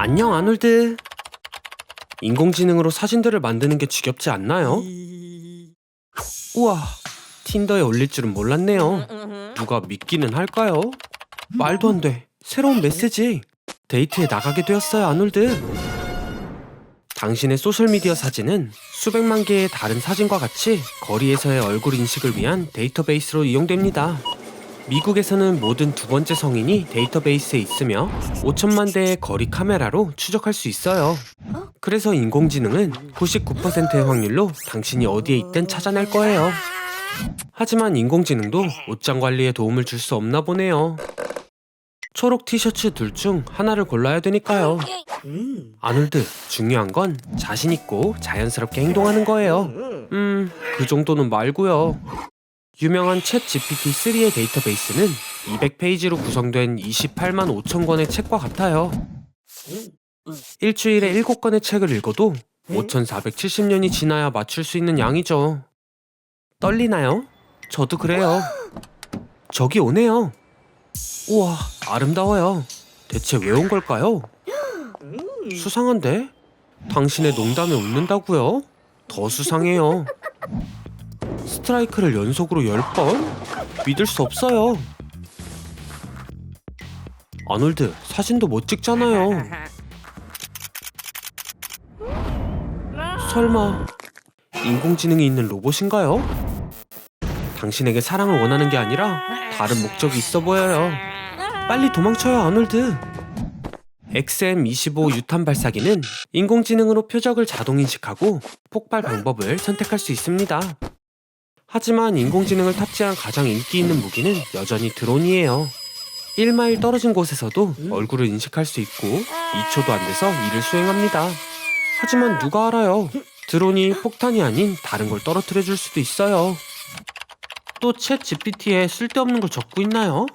안녕, 아놀드. 인공지능으로 사진들을 만드는 게 지겹지 않나요? 우와, 틴더에 올릴 줄은 몰랐네요. 누가 믿기는 할까요? 말도 안 돼. 새로운 메시지. 데이트에 나가게 되었어요, 아놀드. 당신의 소셜미디어 사진은 수백만 개의 다른 사진과 같이 거리에서의 얼굴 인식을 위한 데이터베이스로 이용됩니다. 미국에서는 모든 두 번째 성인이 데이터베이스에 있으며 5천만 대의 거리 카메라로 추적할 수 있어요. 그래서 인공지능은 99%의 확률로 당신이 어디에 있든 찾아낼 거예요. 하지만 인공지능도 옷장 관리에 도움을 줄 수 없나 보네요. 초록 티셔츠 둘 중 하나를 골라야 되니까요. 아놀드, 중요한 건 자신 있고 자연스럽게 행동하는 거예요. 그 정도는 말고요. 유명한 챗 GPT-3의 데이터베이스는 200페이지로 구성된 28만 5천 권의 책과 같아요. 일주일에 7권의 책을 읽어도 5,470년이 지나야 맞출 수 있는 양이죠. 떨리나요? 저도 그래요. 저기 오네요. 우와, 아름다워요. 대체 왜 온 걸까요? 수상한데? 당신의 농담에 웃는다고요? 더 수상해요. 스트라이크를 연속으로 10번? 믿을 수 없어요. 아놀드, 사진도 못 찍잖아요. 설마 인공지능이 있는 로봇인가요? 당신에게 사랑을 원하는 게 아니라 다른 목적이 있어 보여요. 빨리 도망쳐요, 아놀드. XM25 유탄 발사기는 인공지능으로 표적을 자동 인식하고 폭발 방법을 선택할 수 있습니다. 하지만 인공지능을 탑재한 가장 인기 있는 무기는 여전히 드론이에요. 1마일 떨어진 곳에서도 얼굴을 인식할 수 있고 2초도 안 돼서 일을 수행합니다. 하지만 누가 알아요? 드론이 폭탄이 아닌 다른 걸 떨어뜨려 줄 수도 있어요. 또 챗 GPT에 쓸데없는 걸 적고 있나요?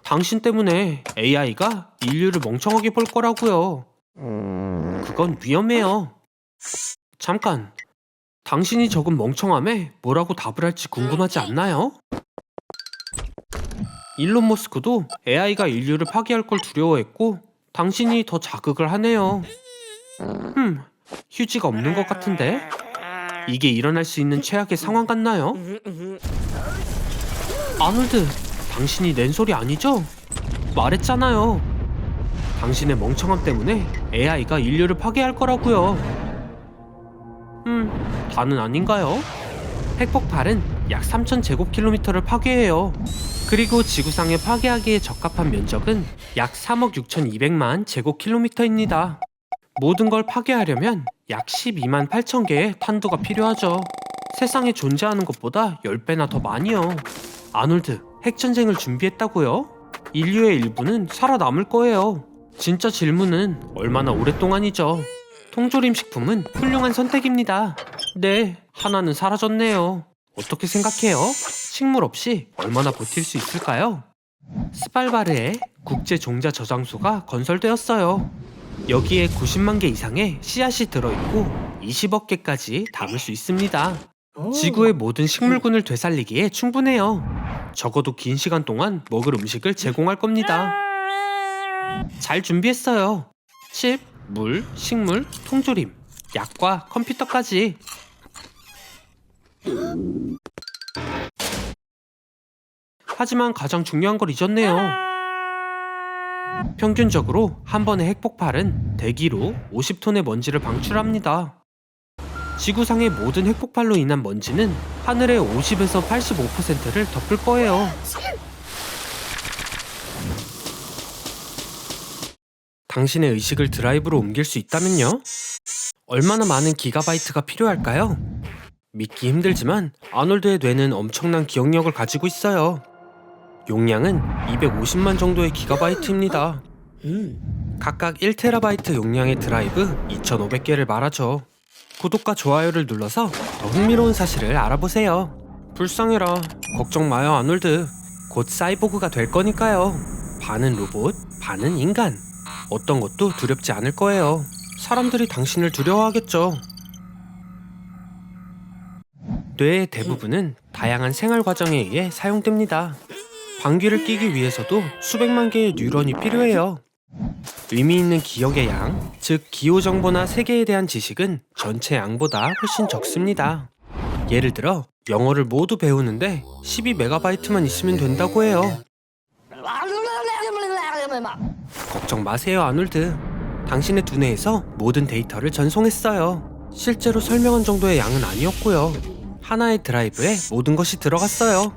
당신 때문에 AI가 인류를 멍청하게 볼 거라고요. 그건 위험해요. 잠깐, 당신이 적은 멍청함에 뭐라고 답을 할지 궁금하지 않나요? 일론 머스크도 AI가 인류를 파괴할 걸 두려워했고 당신이 더 자극을 하네요. 휴지가 없는 것 같은데? 이게 일어날 수 있는 최악의 상황 같나요? 아놀드, 당신이 낸 소리 아니죠? 말했잖아요. 당신의 멍청함 때문에 AI가 인류를 파괴할 거라고요. 다는 아닌가요? 핵폭발은 약 3,000제곱킬로미터를 파괴해요. 그리고 지구상에 파괴하기에 적합한 면적은 약 3억 6,200만 제곱킬로미터입니다. 모든 걸 파괴하려면 약 12만 8천 개의 탄두가 필요하죠. 세상에 존재하는 것보다 10배나 더 많이요. 아놀드, 핵전쟁을 준비했다고요? 인류의 일부는 살아남을 거예요. 진짜 질문은 얼마나 오랫동안이죠. 통조림 식품은 훌륭한 선택입니다. 네, 하나는 사라졌네요. 어떻게 생각해요? 식물 없이 얼마나 버틸 수 있을까요? 스발바르에 국제 종자 저장소가 건설되었어요. 여기에 90만 개 이상의 씨앗이 들어있고 20억 개까지 담을 수 있습니다. 지구의 모든 식물군을 되살리기에 충분해요. 적어도 긴 시간 동안 먹을 음식을 제공할 겁니다. 잘 준비했어요. 칩, 물, 식물, 통조림, 약과 컴퓨터까지. 하지만 가장 중요한 걸 잊었네요. 평균적으로 한 번의 핵폭발은 대기로 50톤의 먼지를 방출합니다. 지구상의 모든 핵폭발로 인한 먼지는 하늘의 50에서 85%를 덮을 거예요. 당신의 의식을 드라이브로 옮길 수 있다면요? 얼마나 많은 기가바이트가 필요할까요? 믿기 힘들지만 아놀드의 뇌는 엄청난 기억력을 가지고 있어요. 용량은 250만 정도의 기가바이트입니다. 각각 1테라바이트 용량의 드라이브 2,500개를 말하죠. 구독과 좋아요를 눌러서 더 흥미로운 사실을 알아보세요. 불쌍해라. 걱정 마요, 아놀드. 곧 사이보그가 될 거니까요. 반은 로봇, 반은 인간. 어떤 것도 두렵지 않을 거예요. 사람들이 당신을 두려워하겠죠. 뇌의 대부분은 다양한 생활 과정에 의해 사용됩니다. 방귀를 뀌기 위해서도 수백만 개의 뉴런이 필요해요. 의미 있는 기억의 양, 즉 기호 정보나 세계에 대한 지식은 전체 양보다 훨씬 적습니다. 예를 들어 영어를 모두 배우는데 12MB만 있으면 된다고 해요. 걱정 마세요, 아놀드. 당신의 두뇌에서 모든 데이터를 전송했어요. 실제로 설명한 정도의 양은 아니었고요. 하나의 드라이브에 모든 것이 들어갔어요.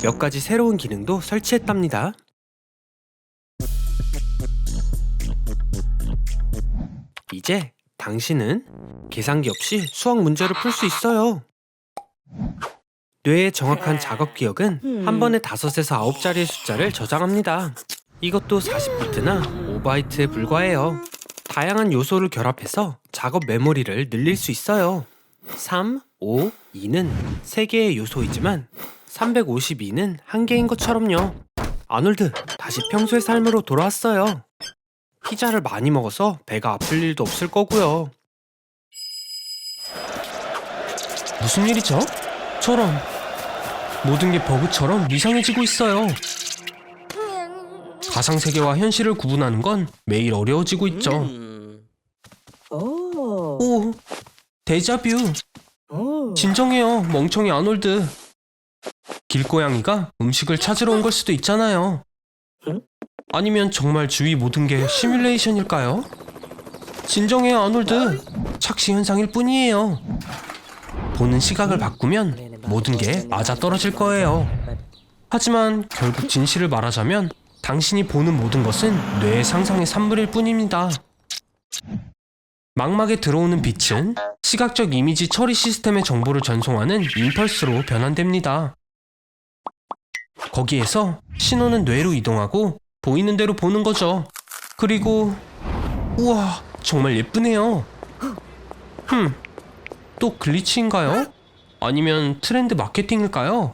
몇 가지 새로운 기능도 설치했답니다. 이제 당신은 계산기 없이 수학 문제를 풀 수 있어요. 뇌의 정확한 작업 기억은 한 번에 5에서 9자리의 숫자를 저장합니다. 이것도 40비트나 5바이트에 불과해요. 다양한 요소를 결합해서 작업 메모리를 늘릴 수 있어요. 3, 5, 2는 3개의 요소이지만 352는 한 개인 것처럼요. 아놀드, 다시 평소의 삶으로 돌아왔어요. 피자를 많이 먹어서 배가 아플 일도 없을 거고요. 무슨 일이죠? 저런, 모든 게 버그처럼 이상해지고 있어요. 가상세계와 현실을 구분하는 건 매일 어려워지고 있죠. 오, 데자뷰. 진정해요, 멍청이 아놀드. 길고양이가 음식을 찾으러 온 걸 수도 있잖아요. 아니면 정말 주위 모든 게 시뮬레이션일까요? 진정해요, 아놀드. 착시 현상일 뿐이에요. 보는 시각을 바꾸면 모든 게 맞아떨어질 거예요. 하지만 결국 진실을 말하자면 당신이 보는 모든 것은 뇌의 상상의 산물일 뿐입니다. 망막에 들어오는 빛은 시각적 이미지 처리 시스템의 정보를 전송하는 임펄스로 변환됩니다. 거기에서 신호는 뇌로 이동하고 보이는 대로 보는 거죠. 그리고 우와, 정말 예쁘네요. 또 글리치인가요? 아니면 트렌드 마케팅일까요?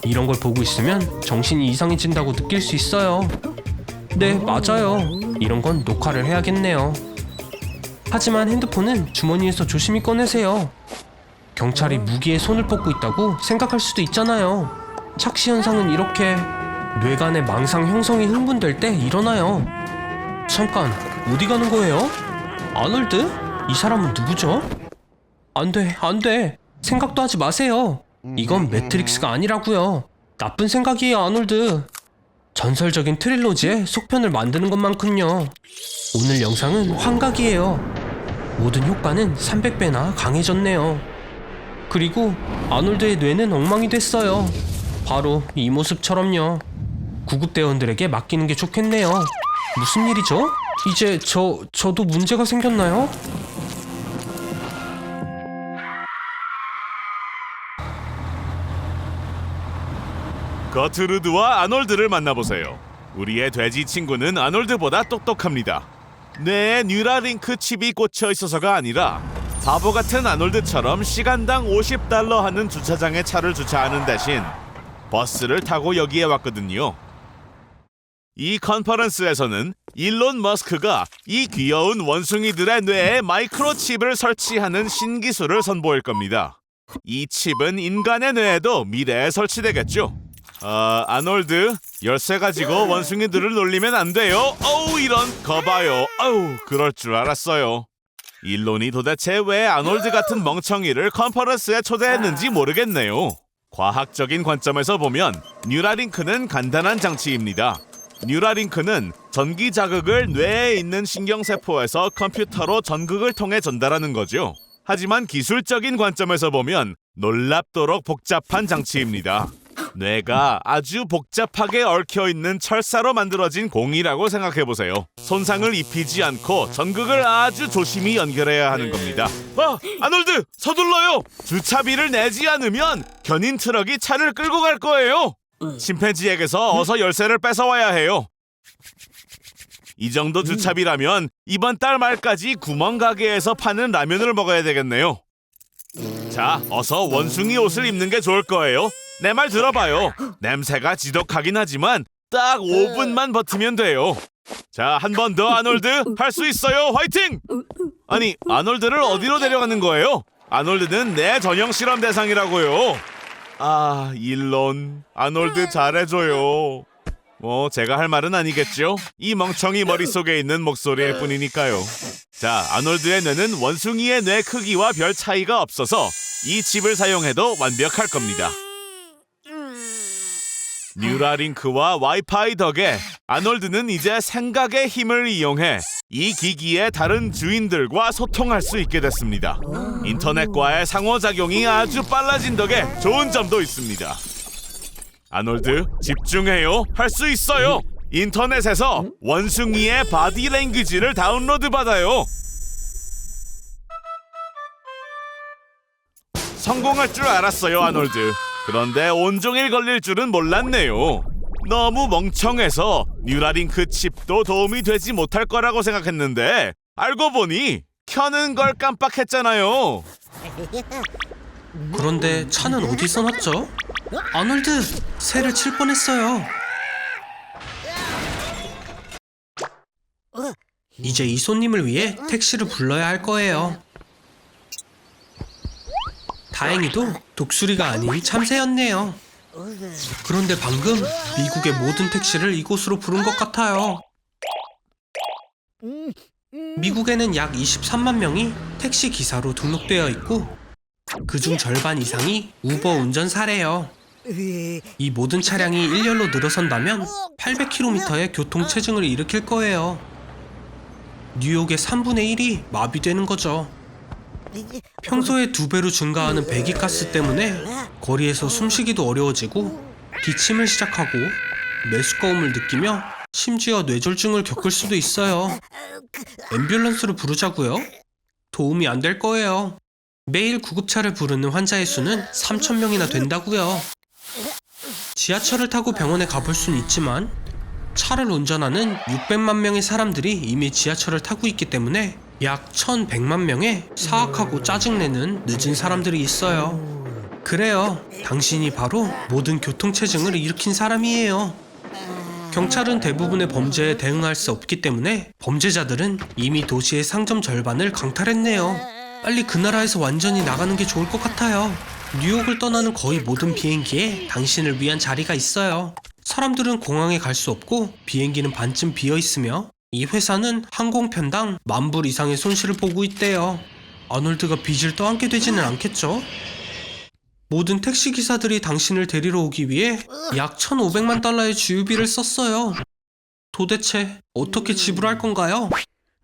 이런 걸 보고 있으면 정신이 이상해진다고 느낄 수 있어요. 네, 맞아요. 이런 건 녹화를 해야겠네요. 하지만 핸드폰은 주머니에서 조심히 꺼내세요. 경찰이 무기에 손을 뻗고 있다고 생각할 수도 있잖아요. 착시 현상은 이렇게 뇌간의 망상 형성이 흥분될 때 일어나요. 잠깐, 어디 가는 거예요? 아놀드? 이 사람은 누구죠? 안 돼, 안 돼. 생각도 하지 마세요. 이건 매트릭스가 아니라고요. 나쁜 생각이에요, 아놀드. 전설적인 트릴로지의 속편을 만드는 것만큼요. 오늘 영상은 환각이에요. 모든 효과는 300배나 강해졌네요. 그리고 아놀드의 뇌는 엉망이 됐어요. 바로 이 모습처럼요. 구급대원들에게 맡기는 게 좋겠네요. 무슨 일이죠? 이제 저도 문제가 생겼나요? 거트루드와 아놀드를 만나보세요. 우리의 돼지 친구는 아놀드보다 똑똑합니다. 뇌에 뉴라링크 칩이 꽂혀 있어서가 아니라 바보 같은 아놀드처럼 시간당 $50 하는 주차장에 차를 주차하는 대신 버스를 타고 여기에 왔거든요. 이 컨퍼런스에서는 일론 머스크가 이 귀여운 원숭이들의 뇌에 마이크로칩을 설치하는 신기술을 선보일 겁니다. 이 칩은 인간의 뇌에도 미래에 설치되겠죠. 아놀드, 열쇠 가지고 원숭이들을 놀리면 안 돼요. 어우, 이런, 거봐요. 어우, 그럴 줄 알았어요. 일론이 도대체 왜 아놀드 같은 멍청이를 컨퍼런스에 초대했는지 모르겠네요. 과학적인 관점에서 보면 뉴라링크는 간단한 장치입니다. 뉴라링크는 전기 자극을 뇌에 있는 신경세포에서 컴퓨터로 전극을 통해 전달하는 거죠. 하지만 기술적인 관점에서 보면 놀랍도록 복잡한 장치입니다. 뇌가 아주 복잡하게 얽혀있는 철사로 만들어진 공이라고 생각해보세요. 손상을 입히지 않고 전극을 아주 조심히 연결해야 하는 겁니다. 아놀드! 서둘러요! 주차비를 내지 않으면 견인 트럭이 차를 끌고 갈 거예요. 침팬지에게서 어서 열쇠를 뺏어와야 해요. 이 정도 주차비라면 이번 달 말까지 구멍가게에서 파는 라면을 먹어야 되겠네요. 자, 어서 원숭이 옷을 입는 게 좋을 거예요. 내 말 들어봐요. 냄새가 지독하긴 하지만 딱 5분만 버티면 돼요. 자, 한 번 더 아놀드, 할 수 있어요. 화이팅! 아니, 아놀드를 어디로 데려가는 거예요? 아놀드는 내 전형 실험 대상이라고요. 일론, 아놀드 잘해줘요. 뭐 제가 할 말은 아니겠죠. 이 멍청이 머릿속에 있는 목소리일 뿐이니까요. 자, 아놀드의 뇌는 원숭이의 뇌 크기와 별 차이가 없어서 이 칩을 사용해도 완벽할 겁니다. 뉴라링크와 와이파이 덕에 아놀드는 이제 생각의 힘을 이용해 이 기기의 다른 주인들과 소통할 수 있게 됐습니다. 인터넷과의 상호작용이 아주 빨라진 덕에 좋은 점도 있습니다. 아놀드, 집중해요. 할 수 있어요. 인터넷에서 원숭이의 바디 랭귀지를 다운로드 받아요. 성공할 줄 알았어요, 아놀드. 그런데 온종일 걸릴 줄은 몰랐네요. 너무 멍청해서 뉴라링크 칩도 도움이 되지 못할 거라고 생각했는데 알고 보니 켜는 걸 깜빡했잖아요. 그런데 차는 어디서 났죠? 아놀드, 새를 칠 뻔했어요. 이제 이 손님을 위해 택시를 불러야 할 거예요. 다행히도 독수리가 아닌 참새였네요. 그런데 방금 미국의 모든 택시를 이곳으로 부른 것 같아요. 미국에는 약 23만 명이 택시 기사로 등록되어 있고 그중 절반 이상이 우버 운전사래요. 이 모든 차량이 일렬로 늘어선다면 800km의 교통체증을 일으킬 거예요. 뉴욕의 3분의 1이 마비되는 거죠. 평소에 2배로 증가하는 배기가스 때문에 거리에서 숨쉬기도 어려워지고 기침을 시작하고 메스꺼움을 느끼며 심지어 뇌졸중을 겪을 수도 있어요. 앰뷸런스를 부르자고요? 도움이 안 될 거예요. 매일 구급차를 부르는 환자의 수는 3,000명이나 된다고요. 지하철을 타고 병원에 가볼 수는 있지만 차를 운전하는 600만 명의 사람들이 이미 지하철을 타고 있기 때문에 약 1,100만 명의 사악하고 짜증내는 늦은 사람들이 있어요. 그래요, 당신이 바로 모든 교통체증을 일으킨 사람이에요. 경찰은 대부분의 범죄에 대응할 수 없기 때문에 범죄자들은 이미 도시의 상점 절반을 강탈했네요. 빨리 그 나라에서 완전히 나가는 게 좋을 것 같아요. 뉴욕을 떠나는 거의 모든 비행기에 당신을 위한 자리가 있어요. 사람들은 공항에 갈 수 없고 비행기는 반쯤 비어 있으며 이 회사는 항공편당 10,000불 이상의 손실을 보고 있대요. 아놀드가 빚을 떠안게 되지는 않겠죠? 모든 택시기사들이 당신을 데리러 오기 위해 약 1,500만 달러의 주유비를 썼어요. 도대체 어떻게 지불할 건가요?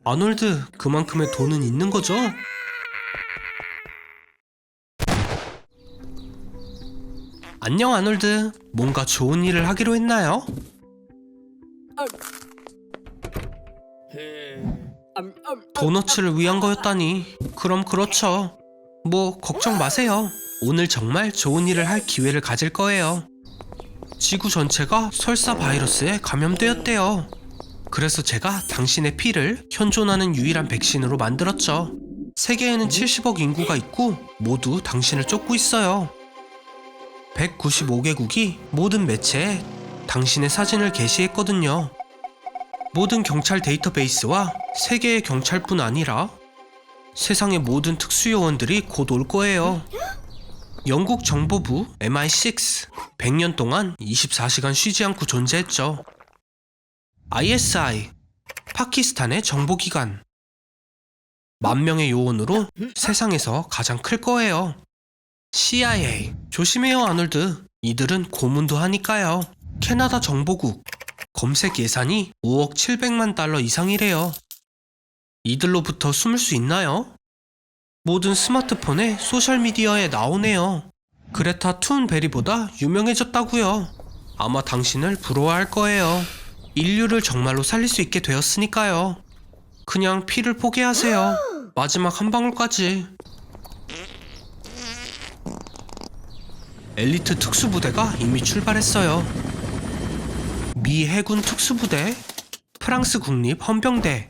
아놀드, 그만큼의 돈은 있는 거죠? 안녕 아놀드, 뭔가 좋은 일을 하기로 했나요? 도너츠를 위한 거였다니. 그럼 그렇죠. 뭐 걱정 마세요. 오늘 정말 좋은 일을 할 기회를 가질 거예요. 지구 전체가 설사 바이러스에 감염되었대요. 그래서 제가 당신의 피를 현존하는 유일한 백신으로 만들었죠. 세계에는 70억 인구가 있고 모두 당신을 쫓고 있어요. 195개국이 모든 매체에 당신의 사진을 게시했거든요. 모든 경찰 데이터베이스와 세계의 경찰뿐 아니라 세상의 모든 특수요원들이 곧 올 거예요. 영국 정보부 MI6 100년 동안 24시간 쉬지 않고 존재했죠. ISI 파키스탄의 정보기관 10,000명의 요원으로 세상에서 가장 클 거예요. CIA 조심해요 아놀드. 이들은 고문도 하니까요. 캐나다 정보국 검색 예산이 5억 700만 달러 이상이래요. 이들로부터 숨을 수 있나요? 모든 스마트폰에 소셜미디어에 나오네요. 그레타 툰베리보다 유명해졌다고요. 아마 당신을 부러워할 거예요. 인류를 정말로 살릴 수 있게 되었으니까요. 그냥 피를 포기하세요. 마지막 한 방울까지. 엘리트 특수부대가 이미 출발했어요. 미 해군 특수부대, 프랑스 국립 헌병대,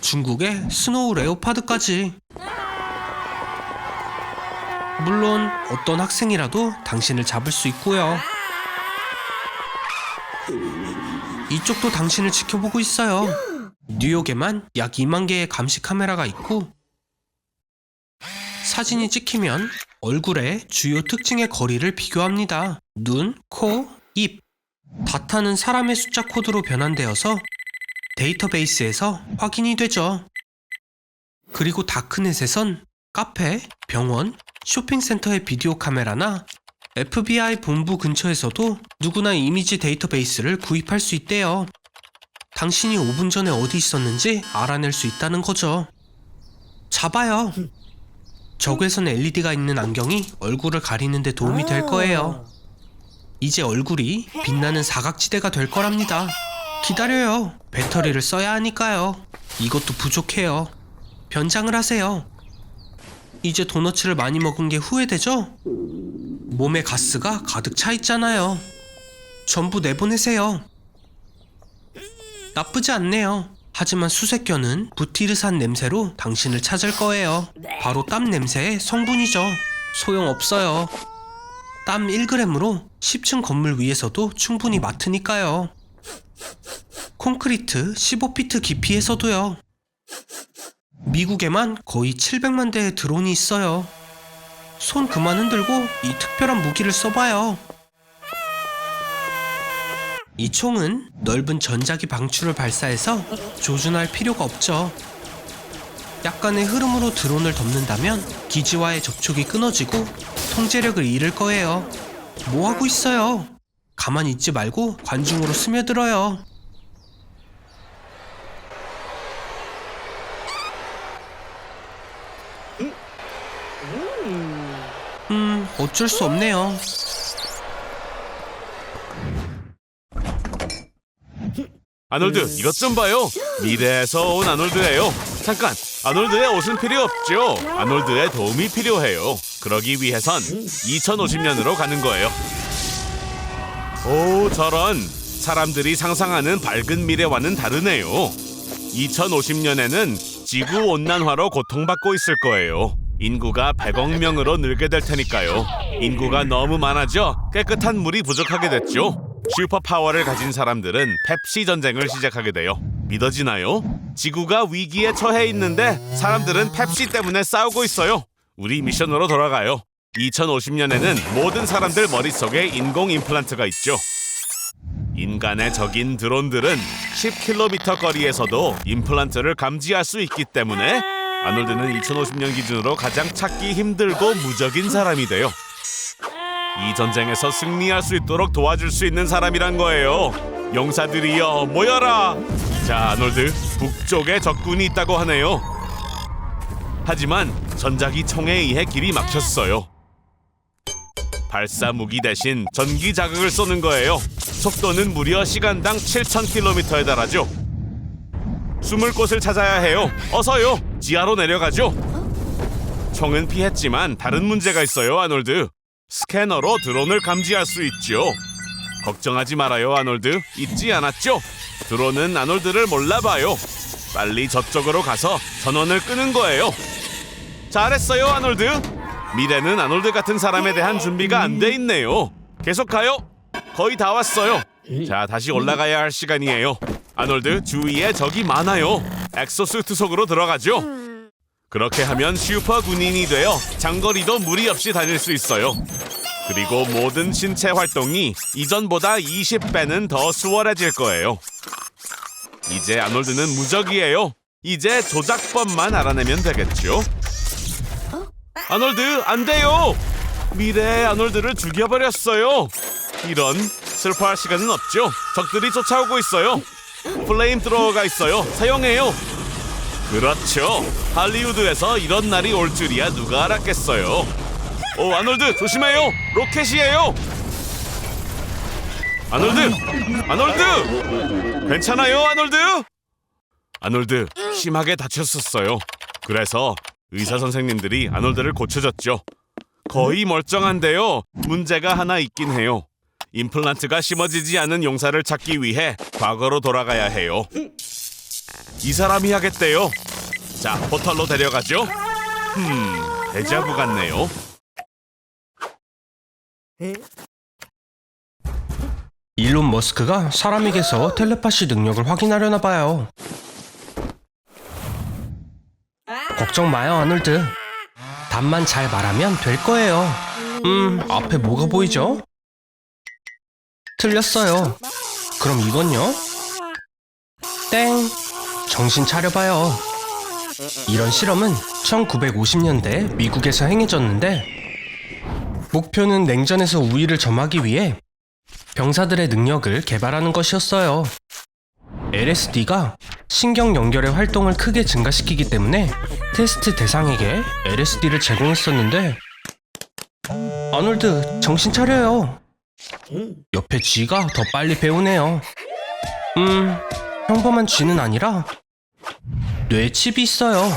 중국의 스노우 레오파드까지. 물론 어떤 학생이라도 당신을 잡을 수 있고요. 이쪽도 당신을 지켜보고 있어요. 뉴욕에만 약 2만 개의 감시 카메라가 있고 사진이 찍히면 얼굴의 주요 특징의 거리를 비교합니다. 눈, 코, 입. 다타는 사람의 숫자 코드로 변환되어서 데이터베이스에서 확인이 되죠. 그리고 다크넷에선 카페, 병원, 쇼핑센터의 비디오 카메라나 FBI 본부 근처에서도 누구나 이미지 데이터베이스를 구입할 수 있대요. 당신이 5분 전에 어디 있었는지 알아낼 수 있다는 거죠. 잡아요. 적외선 LED가 있는 안경이 얼굴을 가리는 데 도움이 될 거예요. 이제 얼굴이 빛나는 사각지대가 될 거랍니다. 기다려요. 배터리를 써야 하니까요. 이것도 부족해요. 변장을 하세요. 이제 도너츠를 많이 먹은 게 후회되죠? 몸에 가스가 가득 차 있잖아요. 전부 내보내세요. 나쁘지 않네요. 하지만 수색견은 부티르산 냄새로 당신을 찾을 거예요. 바로 땀 냄새의 성분이죠. 소용없어요. 땀 1g으로 10층 건물 위에서도 충분히 맡으니까요. 콘크리트 15피트 깊이에서도요. 미국에만 거의 700만 대의 드론이 있어요. 손 그만 흔들고 이 특별한 무기를 써봐요. 이 총은 넓은 전자기 방출을 발사해서 조준할 필요가 없죠. 약간의 흐름으로 드론을 덮는다면 기지와의 접촉이 끊어지고 통제력을 잃을 거예요. 뭐 하고 있어요? 가만히 있지 말고 관중으로 스며들어요. 어쩔 수 없네요. 아놀드, 이것 좀 봐요. 미래에서 온 아놀드예요. 잠깐, 아놀드의 옷은 필요 없죠. 아놀드의 도움이 필요해요. 그러기 위해선 2050년으로 가는 거예요. 오, 저런. 사람들이 상상하는 밝은 미래와는 다르네요. 2050년에는 지구 온난화로 고통받고 있을 거예요. 인구가 100억 명으로 늘게 될 테니까요. 인구가 너무 많아져 깨끗한 물이 부족하게 됐죠. 슈퍼파워를 가진 사람들은 펩시 전쟁을 시작하게 돼요. 믿어지나요? 지구가 위기에 처해 있는데 사람들은 펩시 때문에 싸우고 있어요. 우리 미션으로 돌아가요. 2050년에는 모든 사람들 머릿속에 인공 임플란트가 있죠. 인간의 적인 드론들은 10km 거리에서도 임플란트를 감지할 수 있기 때문에 아놀드는 2050년 기준으로 가장 찾기 힘들고 무적인 사람이 돼요. 이 전쟁에서 승리할 수 있도록 도와줄 수 있는 사람이란 거예요. 용사들이여 모여라. 자, 아놀드, 북쪽에 적군이 있다고 하네요. 하지만 전자기 총에 의해 길이 막혔어요. 발사 무기 대신 전기 자극을 쏘는 거예요. 속도는 무려 시간당 7,000km에 달하죠. 숨을 곳을 찾아야 해요. 어서요. 지하로 내려가죠. 총은 피했지만 다른 문제가 있어요, 아놀드. 스캐너로 드론을 감지할 수 있죠. 걱정하지 말아요, 아놀드. 잊지 않았죠? 드론은 아놀드를 몰라봐요. 빨리 저쪽으로 가서 전원을 끄는 거예요. 잘했어요, 아놀드. 미래는 아놀드 같은 사람에 대한 준비가 안 돼 있네요. 계속 가요. 거의 다 왔어요. 자, 다시 올라가야 할 시간이에요. 아놀드, 주위에 적이 많아요. 엑소수트 속으로 들어가죠. 그렇게 하면 슈퍼 군인이 되어 장거리도 무리 없이 다닐 수 있어요. 그리고 모든 신체 활동이 이전보다 20배는 더 수월해질 거예요. 이제 아놀드는 무적이에요. 이제 조작법만 알아내면 되겠죠. 아놀드, 안 돼요! 미래의 아놀드를 죽여버렸어요. 이런, 슬퍼할 시간은 없죠. 적들이 쫓아오고 있어요. 플레임 트로어가 있어요. 사용해요. 그렇죠. 할리우드에서 이런 날이 올 줄이야 누가 알았겠어요. 오, 아놀드 조심해요. 로켓이에요. 아놀드! 괜찮아요, 아놀드? 아놀드 심하게 다쳤었어요. 그래서 의사 선생님들이 아놀드를 고쳐줬죠. 거의 멀쩡한데요. 문제가 하나 있긴 해요. 임플란트가 심어지지 않은 용사를 찾기 위해 과거로 돌아가야 해요. 이 사람이 하겠대요. 자, 포털로 데려가죠. 데자부 같네요. 일론 머스크가 사람에게서 텔레파시 능력을 확인하려나 봐요. 걱정 마요, 아놀드. 답만 잘 말하면 될 거예요. 앞에 뭐가 보이죠? 틀렸어요. 그럼 이건요? 땡! 정신 차려봐요. 이런 실험은 1950년대 미국에서 행해졌는데 목표는 냉전에서 우위를 점하기 위해 병사들의 능력을 개발하는 것이었어요. LSD가 신경 연결의 활동을 크게 증가시키기 때문에 테스트 대상에게 LSD를 제공했었는데 아놀드, 정신 차려요. 옆에 쥐가 더 빨리 배우네요. 평범한 쥐는 아니라 뇌에 칩이 있어요.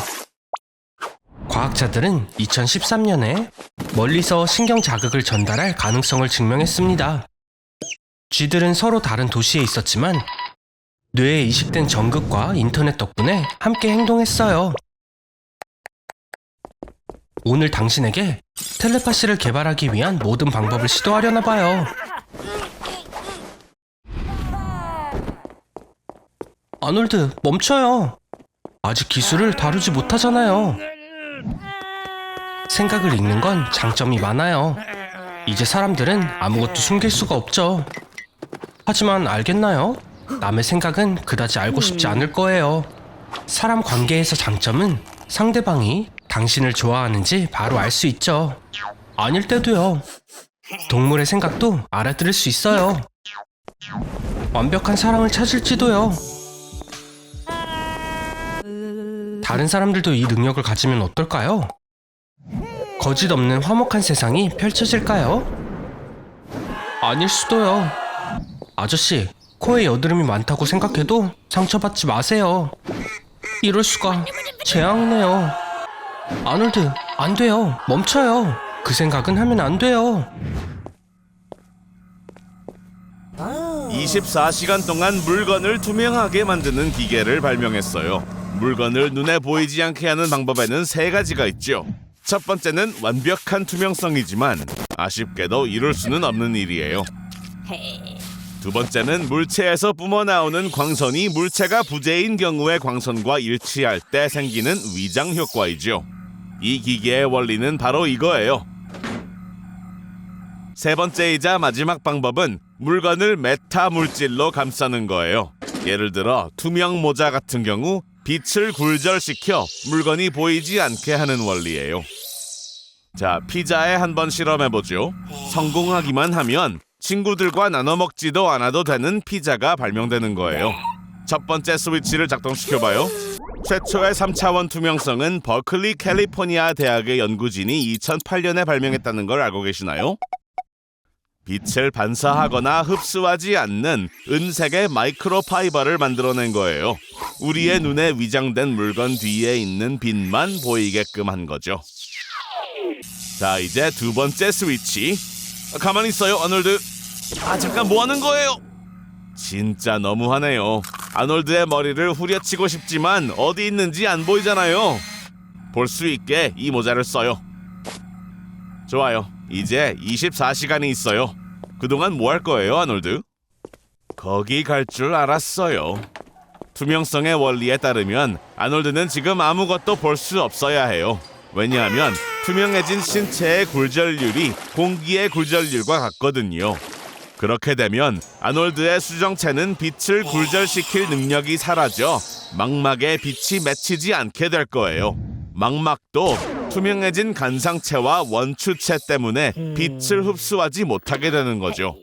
과학자들은 2013년에 멀리서 신경 자극을 전달할 가능성을 증명했습니다. 쥐들은 서로 다른 도시에 있었지만 뇌에 이식된 전극과 인터넷 덕분에 함께 행동했어요. 오늘 당신에게 텔레파시를 개발하기 위한 모든 방법을 시도하려나 봐요. 아놀드, 멈춰요. 아직 기술을 다루지 못하잖아요. 생각을 읽는 건 장점이 많아요. 이제 사람들은 아무것도 숨길 수가 없죠. 하지만 알겠나요? 남의 생각은 그다지 알고 싶지 않을 거예요. 사람 관계에서 장점은 상대방이 당신을 좋아하는지 바로 알 수 있죠. 아닐 때도요. 동물의 생각도 알아들을 수 있어요. 완벽한 사랑을 찾을지도요. 다른 사람들도 이 능력을 가지면 어떨까요? 거짓 없는 화목한 세상이 펼쳐질까요? 아닐 수도요. 아저씨, 코에 여드름이 많다고 생각해도 상처받지 마세요. 이럴 수가. 재앙이네요. 아놀드, 안 돼요. 멈춰요. 그 생각은 하면 안 돼요. 24시간 동안 물건을 투명하게 만드는 기계를 발명했어요. 물건을 눈에 보이지 않게 하는 방법에는 세 가지가 있죠. 첫 번째는 완벽한 투명성이지만 아쉽게도 이룰 수는 없는 일이에요. 두 번째는 물체에서 뿜어나오는 광선이 물체가 부재인 경우의 광선과 일치할 때 생기는 위장 효과이죠. 이 기계의 원리는 바로 이거예요. 세 번째이자 마지막 방법은 물건을 메타 물질로 감싸는 거예요. 예를 들어 투명 모자 같은 경우 빛을 굴절시켜 물건이 보이지 않게 하는 원리예요. 자, 피자에 한번 실험해보죠. 성공하기만 하면 친구들과 나눠 먹지도 않아도 되는 피자가 발명되는 거예요. 첫 번째 스위치를 작동시켜봐요. 최초의 3차원 투명성은 버클리 캘리포니아 대학의 연구진이 2008년에 발명했다는 걸 알고 계시나요? 빛을 반사하거나 흡수하지 않는 은색의 마이크로파이버를 만들어낸 거예요. 우리의 눈에 위장된 물건 뒤에 있는 빛만 보이게끔 한 거죠. 자, 이제 두 번째 스위치. 가만히 있어요, 아놀드. 잠깐 뭐 하는 거예요? 진짜 너무하네요. 아놀드의 머리를 후려치고 싶지만 어디 있는지 안 보이잖아요. 볼 수 있게 이 모자를 써요. 좋아요. 이제 24시간이 있어요. 그동안 뭐 할 거예요, 아놀드? 거기 갈 줄 알았어요. 투명성의 원리에 따르면 아놀드는 지금 아무것도 볼 수 없어야 해요. 왜냐하면 투명해진 신체의 굴절률이 공기의 굴절률과 같거든요. 그렇게 되면 아놀드의 수정체는 빛을 굴절시킬 능력이 사라져 망막에 빛이 맺히지 않게 될 거예요. 망막도 투명해진 간상체와 원추체 때문에 빛을 흡수하지 못하게 되는 거죠.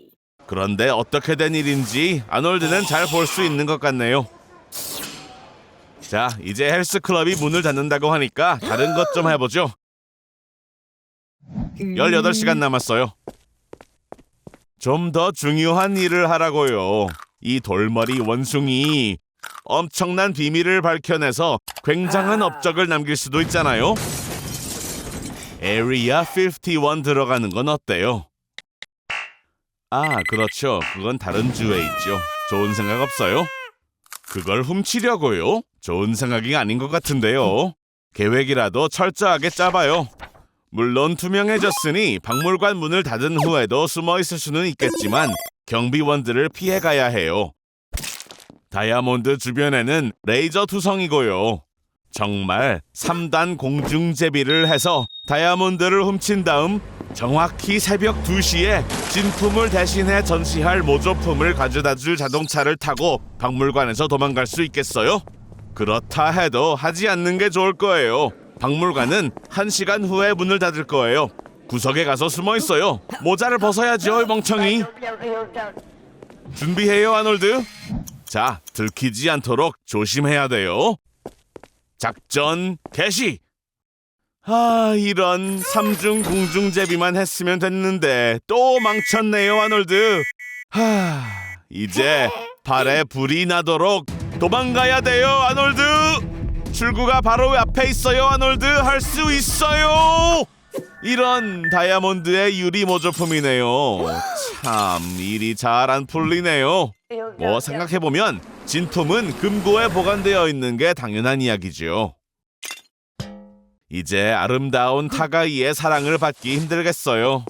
그런데 어떻게 된 일인지 아놀드는 잘 볼 수 있는 것 같네요. 자, 이제 헬스클럽이 문을 닫는다고 하니까 다른 것 좀 해보죠. 18시간 남았어요. 좀 더 중요한 일을 하라고요. 이 돌머리 원숭이 엄청난 비밀을 밝혀내서 굉장한 업적을 남길 수도 있잖아요. 에리아 51 들어가는 건 어때요? 그렇죠. 그건 다른 주에 있죠. 좋은 생각 없어요? 그걸 훔치려고요? 좋은 생각이 아닌 것 같은데요. 계획이라도 철저하게 짜봐요. 물론 투명해졌으니 박물관 문을 닫은 후에도 숨어 있을 수는 있겠지만 경비원들을 피해가야 해요. 다이아몬드 주변에는 레이저 투성이고요. 정말 3단 공중제비를 해서 다이아몬드를 훔친 다음 정확히 새벽 2시에 진품을 대신해 전시할 모조품을 가져다줄 자동차를 타고 박물관에서 도망갈 수 있겠어요? 그렇다 해도 하지 않는 게 좋을 거예요. 박물관은 1시간 후에 문을 닫을 거예요. 구석에 가서 숨어 있어요. 모자를 벗어야죠, 멍청이. 준비해요, 아놀드. 자, 들키지 않도록 조심해야 돼요. 작전 개시. 이런 삼중 공중제비만 했으면 됐는데 또 망쳤네요, 아놀드. 이제 발에 불이 나도록 도망가야 돼요, 아놀드. 출구가 바로 앞에 있어요, 아놀드. 할 수 있어요. 이런 다이아몬드의 유리 모조품이네요. 참 일이 잘 안 풀리네요. 뭐 생각해보면 진품은 금고에 보관되어 있는 게 당연한 이야기죠. 이제 아름다운 타가이의 사랑을 받기 힘들겠어요.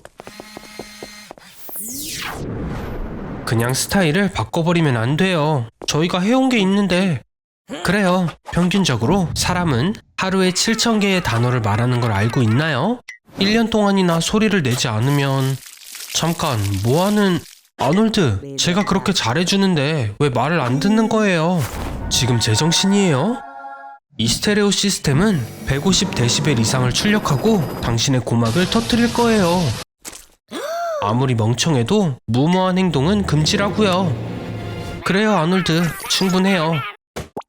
그냥 스타일을 바꿔버리면 안 돼요. 저희가 해온 게 있는데. 그래요. 평균적으로 사람은 하루에 7,000개의 단어를 말하는 걸 알고 있나요? 1년 동안이나 소리를 내지 않으면. 잠깐, 뭐하는... 아놀드, 제가 그렇게 잘해주는데 왜 말을 안 듣는 거예요? 지금 제정신이에요? 이 스테레오 시스템은 150데시벨 이상을 출력하고 당신의 고막을 터뜨릴 거예요. 아무리 멍청해도 무모한 행동은 금지라고요. 그래요, 아놀드. 충분해요.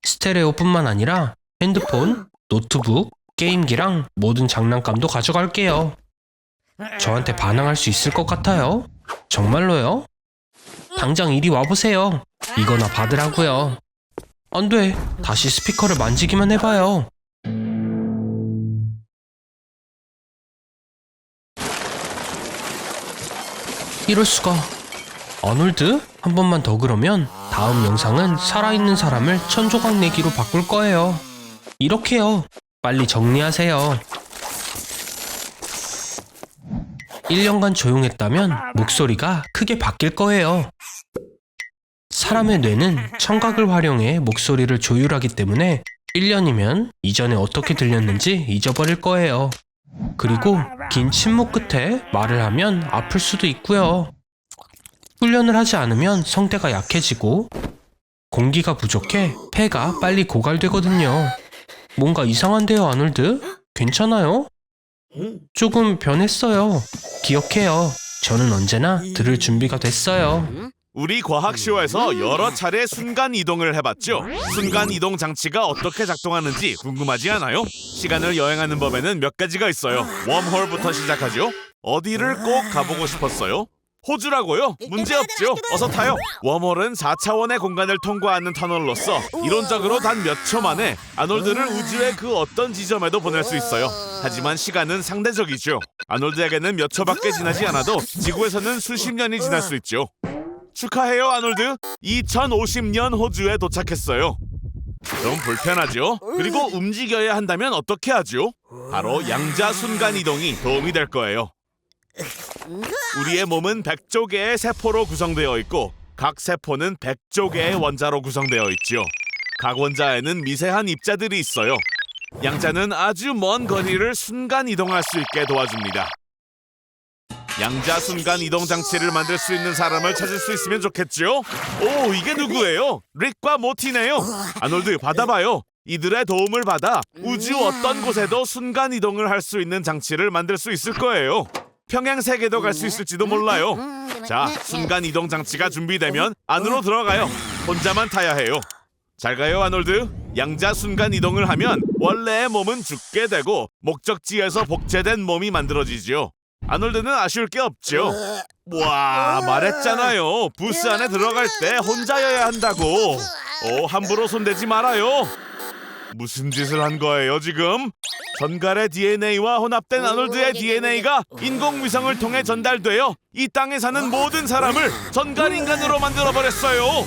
스테레오뿐만 아니라 핸드폰, 노트북, 게임기랑 모든 장난감도 가져갈게요. 저한테 반항할 수 있을 것 같아요? 정말로요? 당장 이리 와보세요. 이거나 받으라고요. 안 돼. 다시 스피커를 만지기만 해봐요. 이럴 수가. 아놀드? 한 번만 더 그러면 다음 영상은 살아있는 사람을 천조각 내기로 바꿀 거예요. 이렇게요. 빨리 정리하세요. 1년간 조용했다면 목소리가 크게 바뀔 거예요. 사람의 뇌는 청각을 활용해 목소리를 조율하기 때문에 1년이면 이전에 어떻게 들렸는지 잊어버릴 거예요. 그리고 긴 침묵 끝에 말을 하면 아플 수도 있고요. 훈련을 하지 않으면 성대가 약해지고 공기가 부족해 폐가 빨리 고갈되거든요. 뭔가 이상한데요, 아놀드? 괜찮아요? 조금 변했어요. 기억해요. 저는 언제나 들을 준비가 됐어요. 우리 과학쇼에서 여러 차례 순간 이동을 해봤죠. 순간 이동 장치가 어떻게 작동하는지 궁금하지 않아요? 시간을 여행하는 법에는 몇 가지가 있어요. 웜홀부터 시작하죠. 어디를 꼭 가보고 싶었어요? 호주라고요? 문제없죠. 어서 타요. 웜홀은 4차원의 공간을 통과하는 터널로서 이론적으로 단 몇 초 만에 아놀드를 우주의 그 어떤 지점에도 보낼 수 있어요. 하지만 시간은 상대적이죠. 아놀드에게는 몇 초밖에 지나지 않아도 지구에서는 수십 년이 지날 수 있죠. 축하해요, 아놀드. 2050년 호주에 도착했어요. 좀 불편하죠? 그리고 움직여야 한다면 어떻게 하죠? 바로 양자 순간 이동이 도움이 될 거예요. 우리의 몸은 100조 개의 세포로 구성되어 있고 각 세포는 100조 개의 원자로 구성되어 있죠. 각 원자에는 미세한 입자들이 있어요. 양자는 아주 먼 거리를 순간 이동할 수 있게 도와줍니다. 양자 순간 이동 장치를 만들 수 있는 사람을 찾을 수 있으면 좋겠죠? 오, 이게 누구예요? 릭과 모티네요. 아놀드, 받아봐요. 이들의 도움을 받아 우주 어떤 곳에도 순간 이동을 할 수 있는 장치를 만들 수 있을 거예요. 평행 세계도 갈 수 있을지도 몰라요. 자, 순간 이동 장치가 준비되면 안으로 들어가요. 혼자만 타야 해요. 잘 가요, 아놀드. 양자 순간 이동을 하면 원래의 몸은 죽게 되고 목적지에서 복제된 몸이 만들어지죠. 아놀드는 아쉬울 게 없죠. 와, 말했잖아요. 부스 안에 들어갈 때 혼자여야 한다고. 함부로 손대지 말아요. 무슨 짓을 한 거예요, 지금? 전갈의 DNA와 혼합된 아놀드의 DNA가 인공위성을 통해 전달되어 이 땅에 사는 모든 사람을 전갈인간으로 만들어버렸어요.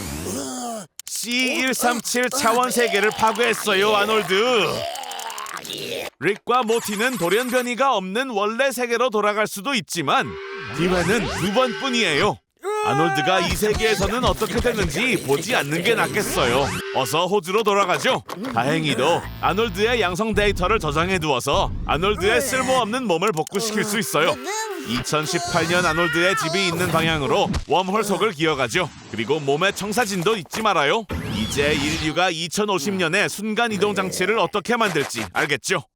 C137 차원 세계를 파괴했어요, 아놀드. 릭과 모티는 돌연변이가 없는 원래 세계로 돌아갈 수도 있지만 기회는 2번뿐이에요. 아놀드가 이 세계에서는 어떻게 되는지 보지 않는 게 낫겠어요. 어서 호주로 돌아가죠. 다행히도 아놀드의 양성 데이터를 저장해 두어서 아놀드의 쓸모없는 몸을 복구시킬 수 있어요. 2018년 아놀드의 집이 있는 방향으로 웜홀 속을 기어가죠. 그리고 몸의 청사진도 잊지 말아요. 이제 인류가 2050년에 순간이동 장치를 어떻게 만들지 알겠죠?